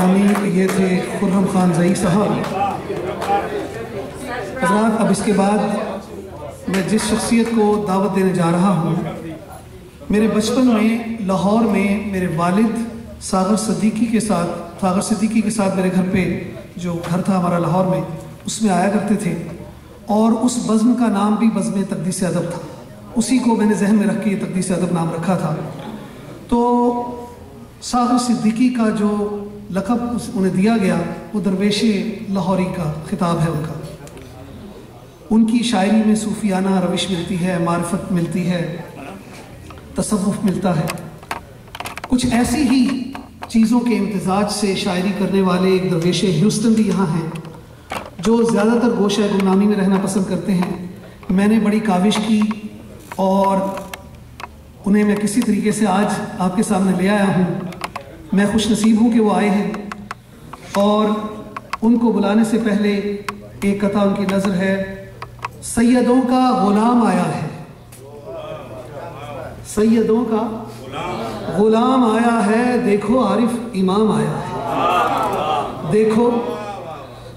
गिरामी, ये थे खुर्रम खान ज़ई साहब। हज़रात, अब इसके बाद मैं जिस शख्सियत को दावत देने जा रहा हूँ, मेरे बचपन में लाहौर में मेरे वालिद सागर सिद्दीकी के साथ मेरे घर पे जो घर था हमारा लाहौर में, उसमें आया करते थे। और उस बज़्म का नाम भी बज़्म तक़दीस अदब था। उसी को मैंने जहन में रख के तक़दीस अदब नाम रखा था। तो सागर सिद्दीकी का जो लक़ब उन्हें दिया गया वो दरवेश लाहौरी का खिताब है उनका। उनकी शायरी में सूफियाना रविश मिलती है, मारिफत मिलती है, तसव्वुफ़ मिलता है। कुछ ऐसी ही चीज़ों के इम्तिज़ाज से शायरी करने वाले एक दरवेश ह्यूस्टन भी यहाँ हैं, जो ज़्यादातर गोशा गुमनामी में रहना पसंद करते हैं। मैंने बड़ी काविश की और उन्हें मैं किसी तरीके से आज आपके सामने ले आया हूँ। मैं खुशनसीब हूँ कि वो आए हैं। और उनको बुलाने से पहले एक कथा उनकी नज़र है। सैयदों का गुलाम आया है, सैयदों का गुलाम आया है, देखो आरिफ इमाम आया है।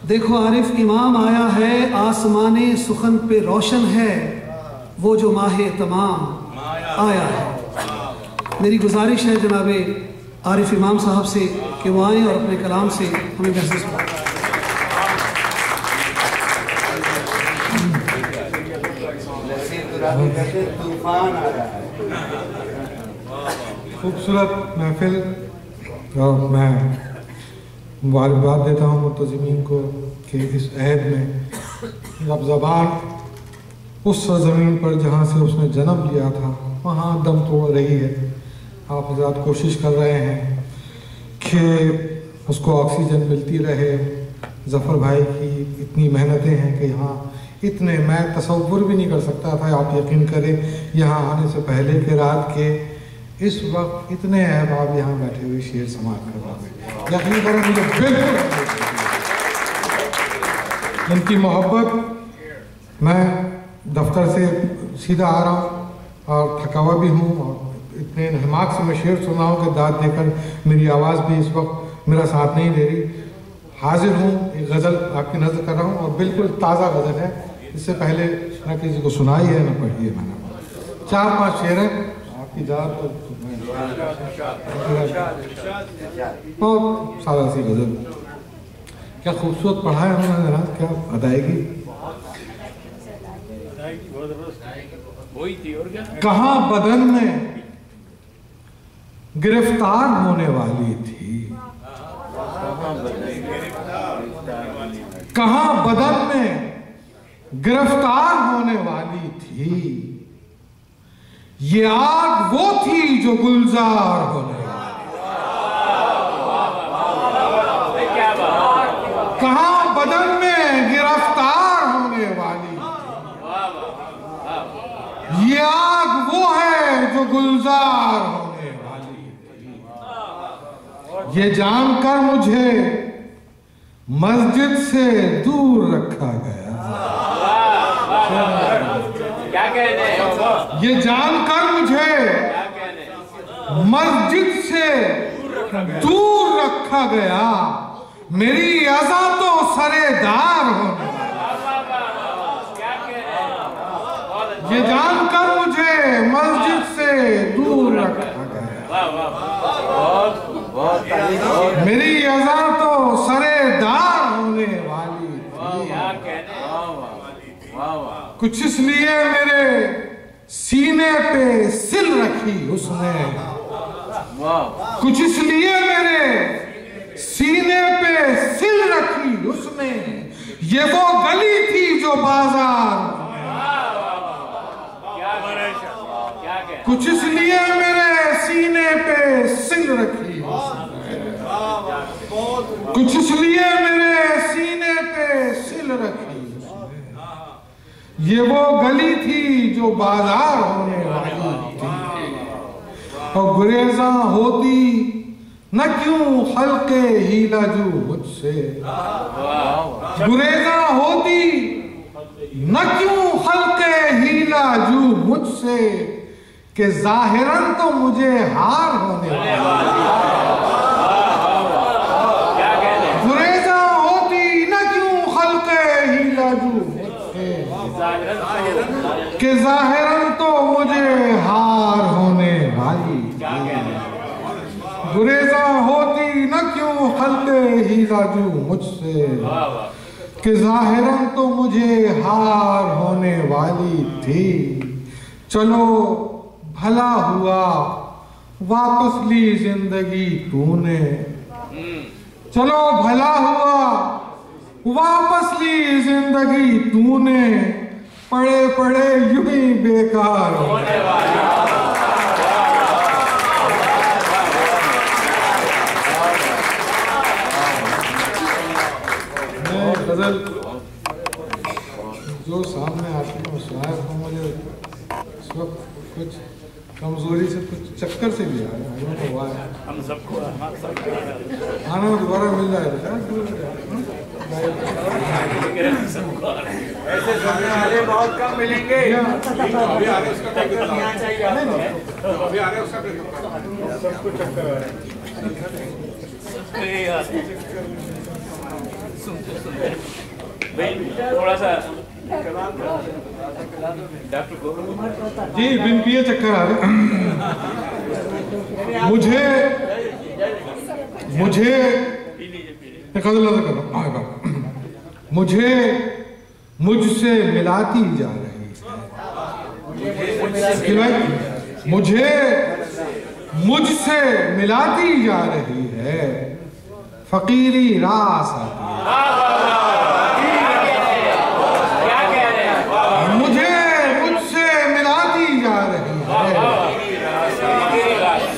देखो आरिफ इमाम आया है, आसमाने सुखन पे रोशन है, वो जो माहे तमाम आया है। मेरी गुजारिश है जनाबे आरिफ इमाम साहब से कि वो आएँ और अपने कलाम से हमें महसूस करें। खूबसूरत महफिल, और मैं मुबारकबाद देता हूँ मुतज़िमीन को कि इस अहद में जब ज़बान उस सरज़मीन पर जहाँ से उसने जन्म लिया था वहाँ दम तोड़ रही है। आप हज़रात कोशिश कर रहे हैं कि उसको ऑक्सीजन मिलती रहे। ज़फ़र भाई की इतनी मेहनतें हैं कि यहाँ इतने, मैं तसव्वुर भी नहीं कर सकता था, आप यकीन करें यहाँ आने से पहले के रात के इस वक्त इतने अहबाब यहाँ बैठे हुए शेर समाप्त कर रहे हैं। यकीन करें मुझे बिल्कुल इनकी मोहब्बत। मैं दफ्तर से सीधा आ रहा हूँ और थका हुआ भी हूँ और इतने हिमाक से मैं शेर सुन रहा हूँ कि दाद देकर मेरी आवाज़ भी इस वक्त मेरा साथ नहीं दे रही। हाजिर हूँ, एक गज़ल आपकी नज़र कर रहा हूँ और बिल्कुल ताज़ा गज़ल है, इससे पहले न किसी को सुनाई है न पढ़ी है मैंने। 4-5 शेर हैं आपकी जात और सारा सी गज़ल। क्या खूबसूरत पढ़ा है उन्होंने जनाब, क्या अदायगी। कहाँ बदन में गिरफ्तार होने वाली थी, कहाँ बदन में गिरफ्तार होने वाली थी, ये आग वो थी जो गुलजार होने वाली। कहाँ बदन में गिरफ्तार होने वाली थी, ये आग वो है जो गुलजार होने वाली थी। ये जानकर मुझे मस्जिद से दूर रखा गया। क्या कहने हैं? ये जानकर मुझे मस्जिद से दूर रखा गया, मेरी अज़ा तो सरेदार होने। ये जानकर मुझे मस्जिद से दूर रखा गया, मेरी अज़ा तो सरेदार होने वाली थी। कुछ इसलिए मेरे सीने पे सिल रखी उसने, कुछ इसलिए मेरे सीने पे सिल रखी उसने, ये वो गली थी जो बाजार। कुछ इसलिए मेरे सीने पे सिल रखी उसने, कुछ इसलिए मेरे सीने पे सिल रखी, ये वो गली थी जो बाजार होने वाली थी। और गुरेज़ा होती न क्यों हल्के हीला जो मुझसे, गुरेज़ा होती न क्यों हल्के हीला जो मुझसे, कि जाहिरन तो मुझे हार होने वाली। कि जाहिरन तो मुझे हार होने वाली, गुरेजा होती न क्यों हल्के ही राजू मुझसे, कि जाहिरन तो मुझे हार होने वाली थी। चलो भला हुआ वापस ली जिंदगी तूने, चलो भला हुआ वापस ली जिंदगी तूने, पड़े पड़े यूं ही बेकार होने वाली। गजल जो सामने आती है शायद तो मुझे इस वक्त कुछ कमजोरी से, कुछ चक्कर से भी आ रहा है, हुआ है हम सबको, खाना दोबारा मिल जाएगा ऐसे सुनने वाले बहुत कम मिलेंगे। सबको चक्कर आ रहा है। थोड़ा सा डॉक्टर को जी बिन पिए चक्कर आ रहे। मुझे मुझसे मिलाती जा रही है, मुझे मुझसे मिलाती जा रही है, फकीरी रास आती है, मुझे मुझसे मिलाती जा रही है,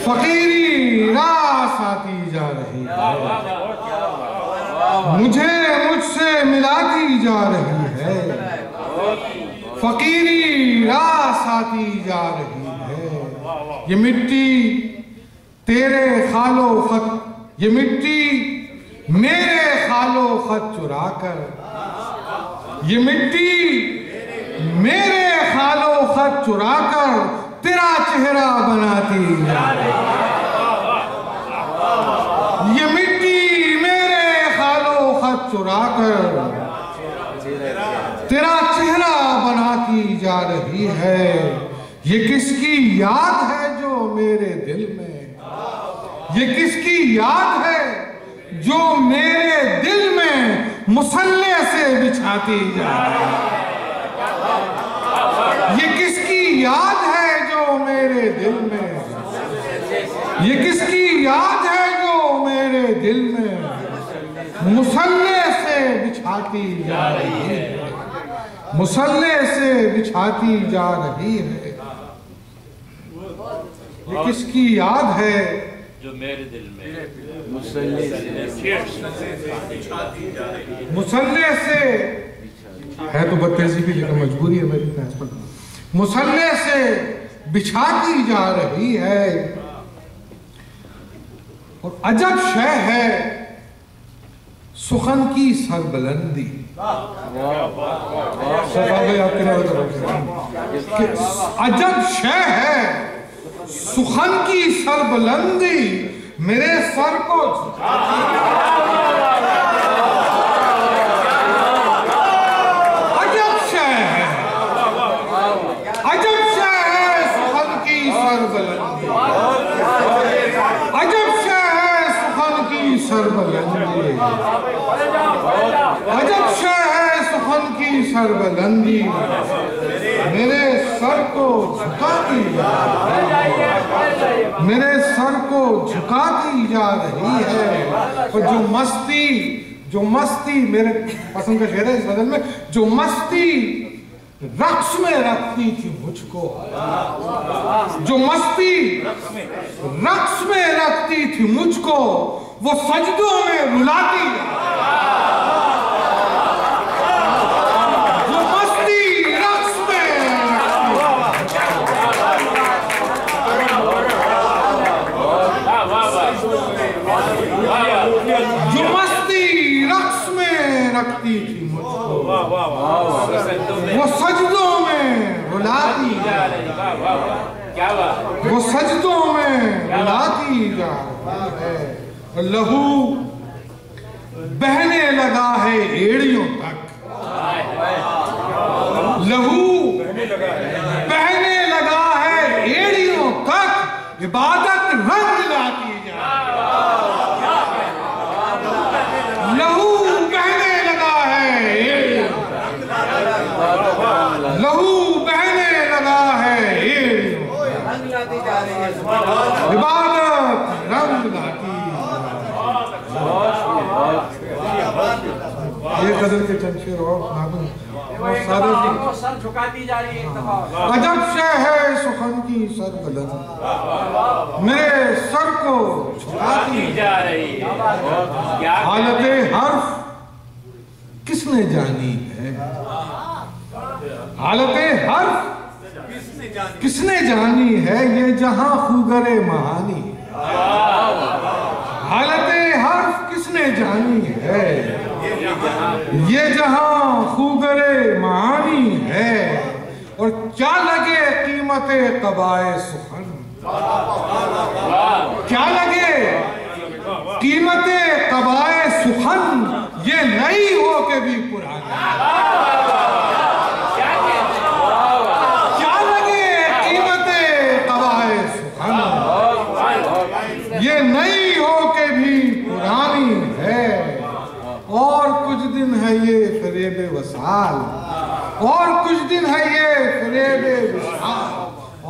फकीरी रास आती जा रही है, मुझे मुझसे मिलाती जा रही है, फकीरी रास आती जा रही है। ये मिट्टी तेरे खालो खत, ये मिट्टी मेरे खालो खत चुरा कर, ये मिट्टी मेरे खालो खत चुरा कर तेरा चेहरा बनाती जा रही है। ये मिट्टी मेरे खालो खत चुरा कर तेरा चेहरा बनाती जा रही है। ये किसकी याद है जो मेरे दिल में, ये किसकी याद है जो मेरे दिल में मुसल्ले से बिछाती जा रही है। ये किसकी याद है जो मेरे दिल में, ये किसकी याद है जो मेरे दिल में मुसल्ले से बिछाती जा रही है, मुसल्ले से बिछाती जा रही है। ये किसकी याद है जो मेरे दिल में मुसल्ले से है तो बदतमीजी भी, लेकिन मजबूरी है मेरी बहस पर, मुसल्ले से बिछाती जा रही है। और अजब शय है सुखन की सरबलंदी, अजब शय है सुखन की सरबलंदी, मेरे सर को अजब शय है, अजब शय है सुखन की सरबलंदी, अजब शय है सुखन की सरबलंदी, अजब शय है सुखन की सरबलंदी, मेरे सर को झुकाती जा रही है, मेरे सर को झुकाती जा रही है। और जो मस्ती मेरे पसंद का शेर है इस बदल में, जो मस्ती रक्स में रखती थी मुझको, जो मस्ती रक्स में रखती थी मुझको, वो सजदों में रुलाती है। जो मस्ती रक्स में रखती थी मुझको, वो सजदों में रुलाती जा रही है, वो सजदों में रुलाती जा रही है। लहू बहने लगा है एड़ियों तक, लहू गजल के चंद शेर और सुना दूं। सादर जी सर झुकाती जा रही है एक दफा। अजब से है सुखन की सरगलन, मेरे सर को झुकाती जा रही है। हालते हर्फ किसने जानी है, हालते हर्फ किसने जानी है, ये जहां खूगरे महानी, हालते हर्फ किसने जानी है, ये जहां खूगरे महानी है। और क्या लगे कीमते कबाए सुखन, क्या लगे कीमते कबाए सुखन, ये नई हो के भी पुरानी, क्या लगे कीमते कबाए सुखन, ये नई हो के भी पुरानी है। और कुछ दिन है ये फरेब वसाल, और कुछ दिन है ये फरेब विशाल,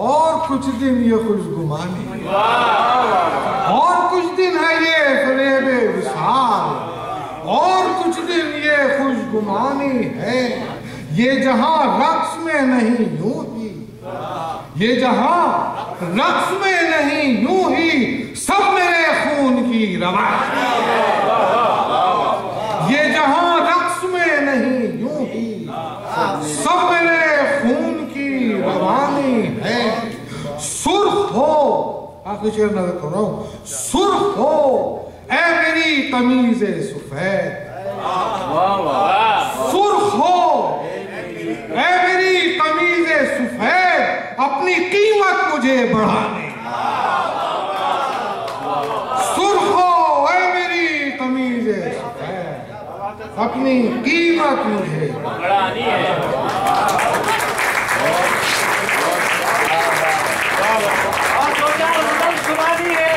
और कुछ दिन ये खुशगुमानी, और कुछ दिन है ये फरेब विशाल, और कुछ दिन ये खुशगुमानी है। ये जहां रक्स में नहीं यूं ही, ये जहां रक्स में नहीं यूं ही, सब मेरे खून की रवानी, ये जहां रक्स में नहीं यूं ही, सब मेरे खून की रवानी है। सुर्ख हो, आखिरी शेर नजर कर रहा हूं, सुर्ख हो ऐ मेरी कमीज़े सफेद, सुर्ख हो ऐ मेरी कमीज़े सफेद, अपनी कीमत मुझे बढ़ाने, सुर्ख हो ऐ मेरी कमीज़े सफेद, अपनी कीमत मुझे बढ़ानी है। और 2-4 सुना दी है।